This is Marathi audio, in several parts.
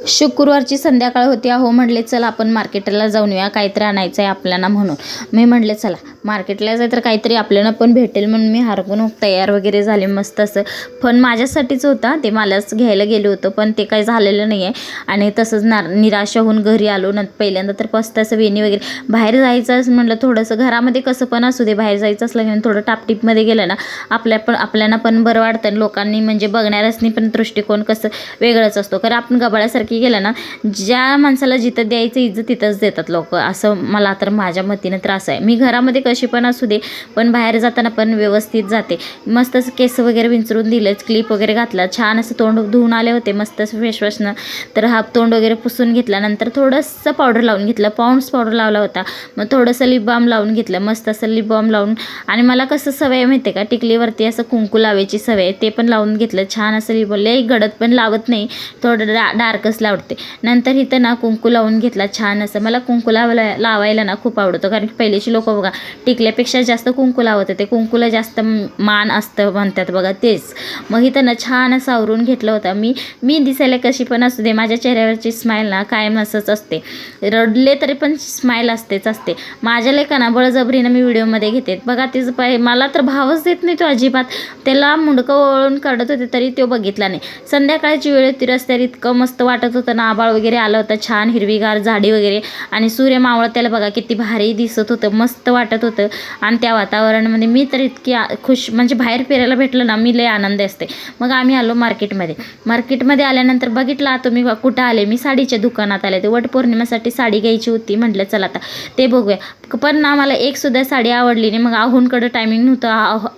शुक्रवारची संध्याकाळ होती. अहो म्हटले चला आपण मार्केटला जाऊन येऊया, काहीतरी आणायचं आहे आपल्याला म्हणून. मी म्हटले चला मार्केटला जाय तर काहीतरी आपल्याला पण भेटेल म्हणून मी हरकून तयार वगैरे झाले मस्त असं. पण माझ्यासाठीच होता, ते मलाच घ्यायला गेलो होतो पण ते काही झालेलं नाही आहे. आणि तसंच निराशा होऊन घरी आलो. पहिल्यांदा तर पस्त असं वेणी वगैरे बाहेर जायचं असं म्हटलं थोडंसं, घरामध्ये कसं पण असू दे बाहेर जायचं असलं की थोडं टापटीपमध्ये गेलं ना आपल्याला पण बरं वाटतं. लोकांनी म्हणजे बघणाऱ्यांनी पण दृष्टिकोन कसं वेगळंच असतो. कारण आपण गबाळ्यासारखी गेलं ना, ज्या माणसाला जिथं द्यायचं इज्जत तिथंच देतात लोक, असं मला तर माझ्या मतीनं त्रास आहे. मी घरामध्ये कशी पण असू दे पण बाहेर जाताना पण व्यवस्थित जाते. मस्त असं केस वगैरे विंचरून दिलं, क्लिप वगैरे घातला, छान असं तोंड धुवून आले होते मस्त असं फेसवॉशनं. तर हा तोंड वगैरे पुसून घेतल्यानंतर थोडंसं पावडर लावून घेतलं, पाऊंड्स पावडर लावला होता. मग थोडंसं लिप बाम लावून घेतलं, मस्त असं लिप बाम लावून. आणि मला कसं सवय माहिती आहे का, टिकलीवरती असं कुंकू लावायची सवय, ते पण लावून घेतलं. छान असं लिप लई गडद पण लावत नाही, थोडं डार्कच लावते. नंतर इथं ना कुंकू लावून घेतला छान असं. मला कुंकू लावायला ना खूप आवडतं, कारण पहिलेची लोक बघा टिकल्यापेक्षा जास्त कुंकू लावत होते. कुंकूला जास्त मान असतं म्हणतात बघा, तेच. मग इथं ना छान असं आवरून घेतलं होतं. मी दिसायला कशी पण असू दे, माझ्या चेहऱ्यावरची स्माईल ना कायम असंच असते. रडले तरी पण स्माईल असतेच असते. माझ्या लेकांना बळजबरीनं मी व्हिडिओमध्ये घेते बघा. तिचं मला तर भावच देत नाही तो अजिबात. त्याला मुंडकं वळून काढत होते तरी तो बघितला नाही. संध्याकाळची वेळ होती, रस्त्यावर इतकं मस्त वाटत होतं ना, आभाळ वगैरे आलं होतं छान, हिरवीगार झाडी वगैरे, आणि सूर्य मावळत त्याला बघा किती भारी दिसत होतं, मस्त वाटत होतं. आणि त्या वातावरणामध्ये मी तर इतकी खुश, म्हणजे बाहेर फिरायला भेटलं ना मी लय आनंदी असते. मग आम्ही आलो मार्केटमध्ये आल्यानंतर बघितला तुम्ही कुठं आले, मी साडीच्या दुकानात आले. ते वटपौर्णिमेसाठी साडी घ्यायची होती, म्हटलं चला आता ते बघूया. पण ना मला एक सुद्धा साडी आवडली नाही. मग आहोंकडं टायमिंग नव्हतं,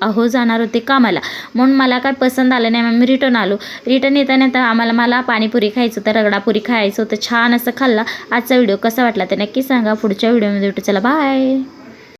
आहो जाणार होते कामाला, म्हणून मला काय पसंत आलं नाही. मग मी रिटर्न आलो. रिटर्न येताना तर मला पाणीपुरी खायचं होतं, रगडापुरी खायचं होतं, छान असं खाल्ला. आजचा व्हिडिओ कसा वाटला ते नक्की सांगा. पुढच्या व्हिडिओमध्ये भेटू, चला बाय.